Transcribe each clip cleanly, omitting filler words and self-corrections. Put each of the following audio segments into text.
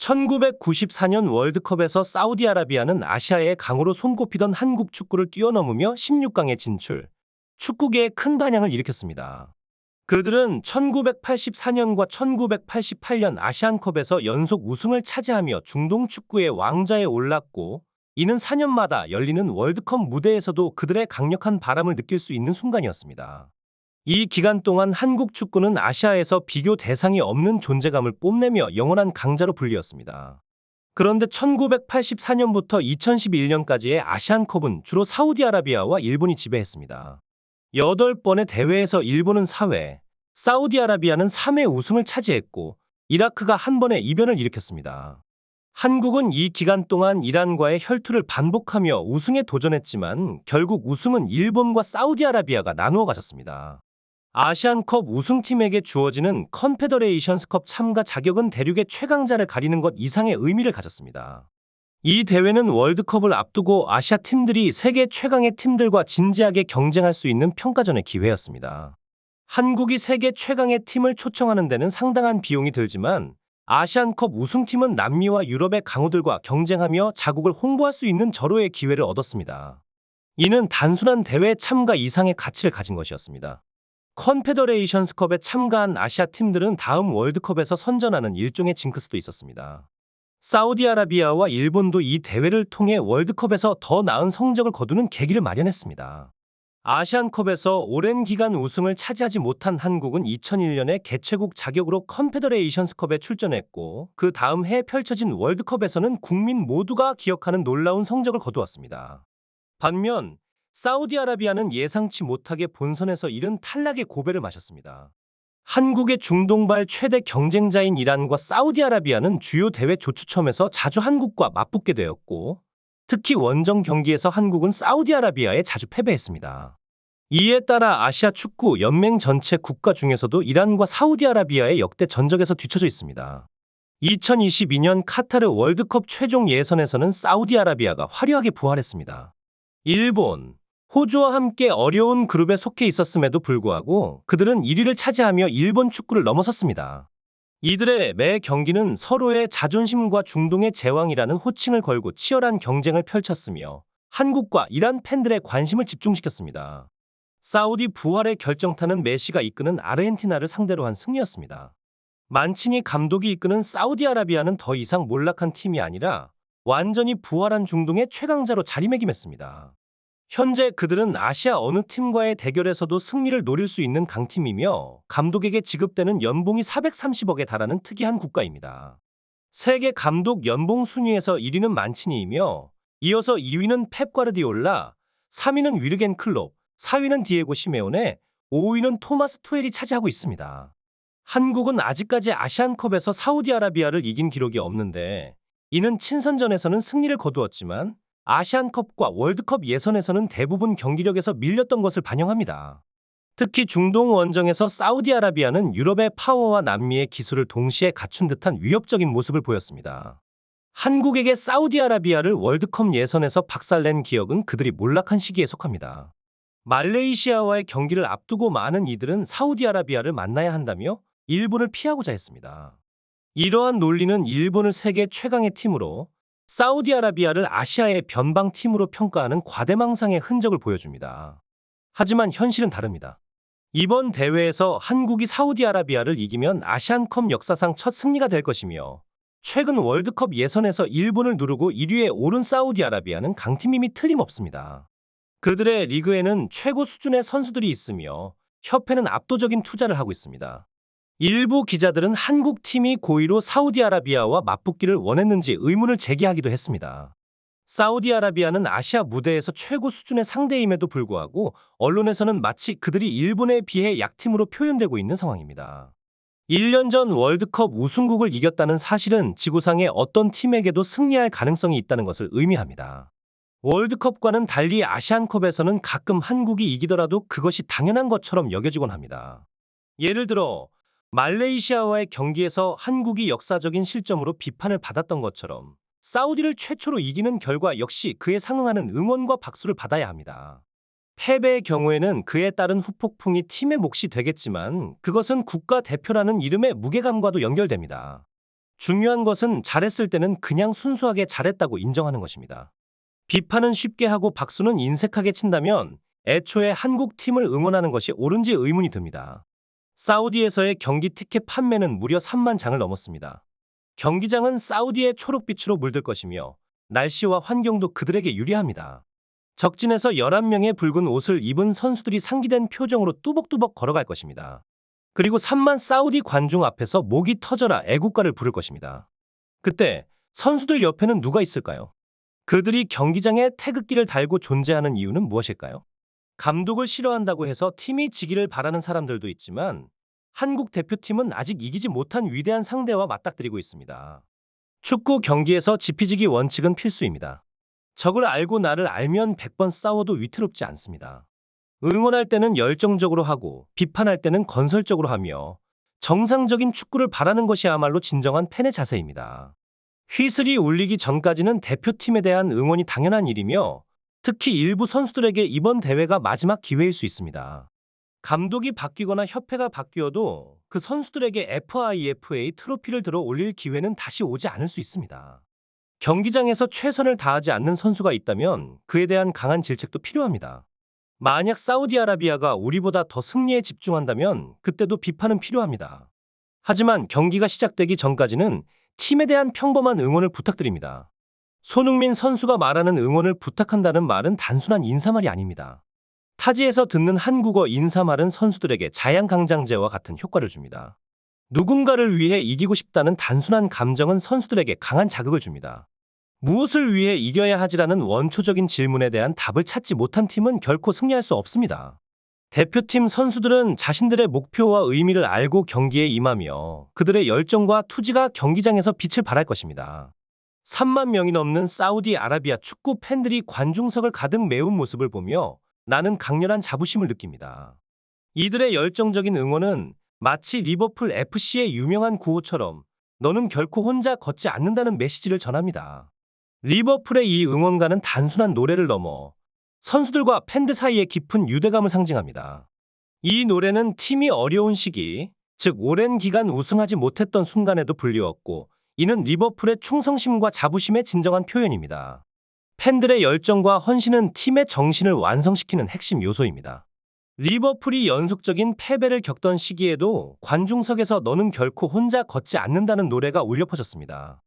1994년 월드컵에서 사우디아라비아는 아시아의 강으로 손꼽히던 한국 축구를 뛰어넘으며 16강에 진출, 축구계에 큰 반향을 일으켰습니다. 그들은 1984년과 1988년 아시안컵에서 연속 우승을 차지하며 중동 축구의 왕좌에 올랐고, 이는 4년마다 열리는 월드컵 무대에서도 그들의 강력한 바람을 느낄 수 있는 순간이었습니다. 이 기간 동안 한국 축구는 아시아에서 비교 대상이 없는 존재감을 뽐내며 영원한 강자로 불리웠습니다. 그런데 1984년부터 2011년까지의 아시안컵은 주로 사우디아라비아와 일본이 지배했습니다. 8번의 대회에서 일본은 4회, 사우디아라비아는 3회 우승을 차지했고, 이라크가 한 번의 이변을 일으켰습니다. 한국은 이 기간 동안 이란과의 혈투를 반복하며 우승에 도전했지만 결국 우승은 일본과 사우디아라비아가 나누어 가졌습니다. 아시안컵 우승팀에게 주어지는 컨페더레이션스컵 참가 자격은 대륙의 최강자를 가리는 것 이상의 의미를 가졌습니다. 이 대회는 월드컵을 앞두고 아시아 팀들이 세계 최강의 팀들과 진지하게 경쟁할 수 있는 평가전의 기회였습니다. 한국이 세계 최강의 팀을 초청하는 데는 상당한 비용이 들지만 아시안컵 우승팀은 남미와 유럽의 강호들과 경쟁하며 자국을 홍보할 수 있는 절호의 기회를 얻었습니다. 이는 단순한 대회 참가 이상의 가치를 가진 것이었습니다. 컨페더레이션스컵에 참가한 아시아 팀들은 다음 월드컵에서 선전하는 일종의 징크스도 있었습니다. 사우디아라비아와 일본도 이 대회를 통해 월드컵에서 더 나은 성적을 거두는 계기를 마련했습니다. 아시안컵에서 오랜 기간 우승을 차지하지 못한 한국은 2001년에 개최국 자격으로 컨페더레이션스컵에 출전했고, 그 다음 해에 펼쳐진 월드컵에서는 국민 모두가 기억하는 놀라운 성적을 거두었습니다. 반면 사우디아라비아는 예상치 못하게 본선에서 이른 탈락의 고배를 마셨습니다. 한국의 중동발 최대 경쟁자인 이란과 사우디아라비아는 주요 대회 조추첨에서 자주 한국과 맞붙게 되었고, 특히 원정 경기에서 한국은 사우디아라비아에 자주 패배했습니다. 이에 따라 아시아 축구 연맹 전체 국가 중에서도 이란과 사우디아라비아의 역대 전적에서 뒤처져 있습니다. 2022년 카타르 월드컵 최종 예선에서는 사우디아라비아가 화려하게 부활했습니다. 일본, 호주와 함께 어려운 그룹에 속해 있었음에도 불구하고 그들은 1위를 차지하며 일본 축구를 넘어섰습니다. 이들의 매 경기는 서로의 자존심과 중동의 제왕이라는 호칭을 걸고 치열한 경쟁을 펼쳤으며 한국과 이란 팬들의 관심을 집중시켰습니다. 사우디 부활의 결정타는 메시가 이끄는 아르헨티나를 상대로 한 승리였습니다. 만치니 감독이 이끄는 사우디아라비아는 더 이상 몰락한 팀이 아니라 완전히 부활한 중동의 최강자로 자리매김했습니다. 현재 그들은 아시아 어느 팀과의 대결에서도 승리를 노릴 수 있는 강팀이며 감독에게 지급되는 연봉이 430억에 달하는 특이한 국가입니다. 세계 감독 연봉 순위에서 1위는 만치니이며 이어서 2위는 펩 과르디올라, 3위는 위르겐 클롭, 4위는 디에고 시메오네, 5위는 토마스 투헬이 차지하고 있습니다. 한국은 아직까지 아시안컵에서 사우디아라비아를 이긴 기록이 없는데, 이는 친선전에서는 승리를 거두었지만 아시안컵과 월드컵 예선에서는 대부분 경기력에서 밀렸던 것을 반영합니다. 특히 중동 원정에서 사우디아라비아는 유럽의 파워와 남미의 기술을 동시에 갖춘 듯한 위협적인 모습을 보였습니다. 한국에게 사우디아라비아를 월드컵 예선에서 박살낸 기억은 그들이 몰락한 시기에 속합니다. 말레이시아와의 경기를 앞두고 많은 이들은 사우디아라비아를 만나야 한다며 일본을 피하고자 했습니다. 이러한 논리는 일본을 세계 최강의 팀으로, 사우디아라비아를 아시아의 변방팀으로 평가하는 과대망상의 흔적을 보여줍니다. 하지만 현실은 다릅니다. 이번 대회에서 한국이 사우디아라비아를 이기면 아시안컵 역사상 첫 승리가 될 것이며, 최근 월드컵 예선에서 일본을 누르고 1위에 오른 사우디아라비아는 강팀임이 틀림없습니다. 그들의 리그에는 최고 수준의 선수들이 있으며 협회는 압도적인 투자를 하고 있습니다. 일부 기자들은 한국 팀이 고의로 사우디아라비아와 맞붙기를 원했는지 의문을 제기하기도 했습니다. 사우디아라비아는 아시아 무대에서 최고 수준의 상대임에도 불구하고 언론에서는 마치 그들이 일본에 비해 약팀으로 표현되고 있는 상황입니다. 1년 전 월드컵 우승국을 이겼다는 사실은 지구상의 어떤 팀에게도 승리할 가능성이 있다는 것을 의미합니다. 월드컵과는 달리 아시안컵에서는 가끔 한국이 이기더라도 그것이 당연한 것처럼 여겨지곤 합니다. 예를 들어 말레이시아와의 경기에서 한국이 역사적인 실점으로 비판을 받았던 것처럼 사우디를 최초로 이기는 결과 역시 그에 상응하는 응원과 박수를 받아야 합니다. 패배의 경우에는 그에 따른 후폭풍이 팀의 몫이 되겠지만 그것은 국가대표라는 이름의 무게감과도 연결됩니다. 중요한 것은 잘했을 때는 그냥 순수하게 잘했다고 인정하는 것입니다. 비판은 쉽게 하고 박수는 인색하게 친다면 애초에 한국 팀을 응원하는 것이 옳은지 의문이 듭니다. 사우디에서의 경기 티켓 판매는 무려 3만 장을 넘었습니다. 경기장은 사우디의 초록빛으로 물들 것이며 날씨와 환경도 그들에게 유리합니다. 적진에서 11명의 붉은 옷을 입은 선수들이 상기된 표정으로 뚜벅뚜벅 걸어갈 것입니다. 그리고 3만 사우디 관중 앞에서 목이 터져라 애국가를 부를 것입니다. 그때 선수들 옆에는 누가 있을까요? 그들이 경기장에 태극기를 달고 존재하는 이유는 무엇일까요? 감독을 싫어한다고 해서 팀이 지기를 바라는 사람들도 있지만 한국 대표팀은 아직 이기지 못한 위대한 상대와 맞닥뜨리고 있습니다. 축구 경기에서 지피지기 원칙은 필수입니다. 적을 알고 나를 알면 100번 싸워도 위태롭지 않습니다. 응원할 때는 열정적으로 하고 비판할 때는 건설적으로 하며 정상적인 축구를 바라는 것이야말로 진정한 팬의 자세입니다. 휘슬이 울리기 전까지는 대표팀에 대한 응원이 당연한 일이며 특히 일부 선수들에게 이번 대회가 마지막 기회일 수 있습니다. 감독이 바뀌거나 협회가 바뀌어도 그 선수들에게 FIFA 트로피를 들어 올릴 기회는 다시 오지 않을 수 있습니다. 경기장에서 최선을 다하지 않는 선수가 있다면 그에 대한 강한 질책도 필요합니다. 만약 사우디아라비아가 우리보다 더 승리에 집중한다면 그때도 비판은 필요합니다. 하지만 경기가 시작되기 전까지는 팀에 대한 평범한 응원을 부탁드립니다. 손흥민 선수가 말하는 응원을 부탁한다는 말은 단순한 인사말이 아닙니다. 타지에서 듣는 한국어 인사말은 선수들에게 자양강장제와 같은 효과를 줍니다. 누군가를 위해 이기고 싶다는 단순한 감정은 선수들에게 강한 자극을 줍니다. 무엇을 위해 이겨야 하지라는 원초적인 질문에 대한 답을 찾지 못한 팀은 결코 승리할 수 없습니다. 대표팀 선수들은 자신들의 목표와 의미를 알고 경기에 임하며 그들의 열정과 투지가 경기장에서 빛을 발할 것입니다. 3만 명이 넘는 사우디아라비아 축구 팬들이 관중석을 가득 메운 모습을 보며 나는 강렬한 자부심을 느낍니다. 이들의 열정적인 응원은 마치 리버풀 FC의 유명한 구호처럼 너는 결코 혼자 걷지 않는다는 메시지를 전합니다. 리버풀의 이 응원가는 단순한 노래를 넘어 선수들과 팬들 사이의 깊은 유대감을 상징합니다. 이 노래는 팀이 어려운 시기, 즉 오랜 기간 우승하지 못했던 순간에도 불리웠고 이는 리버풀의 충성심과 자부심의 진정한 표현입니다. 팬들의 열정과 헌신은 팀의 정신을 완성시키는 핵심 요소입니다. 리버풀이 연속적인 패배를 겪던 시기에도 관중석에서 너는 결코 혼자 걷지 않는다는 노래가 울려 퍼졌습니다.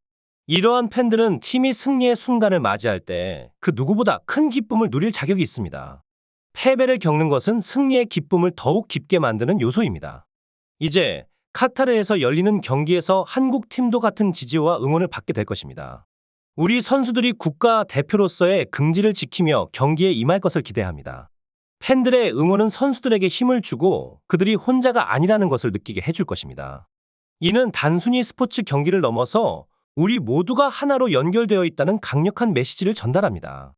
이러한 팬들은 팀이 승리의 순간을 맞이할 때 그 누구보다 큰 기쁨을 누릴 자격이 있습니다. 패배를 겪는 것은 승리의 기쁨을 더욱 깊게 만드는 요소입니다. 이제 카타르에서 열리는 경기에서 한국 팀도 같은 지지와 응원을 받게 될 것입니다. 우리 선수들이 국가 대표로서의 긍지를 지키며 경기에 임할 것을 기대합니다. 팬들의 응원은 선수들에게 힘을 주고 그들이 혼자가 아니라는 것을 느끼게 해줄 것입니다. 이는 단순히 스포츠 경기를 넘어서 우리 모두가 하나로 연결되어 있다는 강력한 메시지를 전달합니다.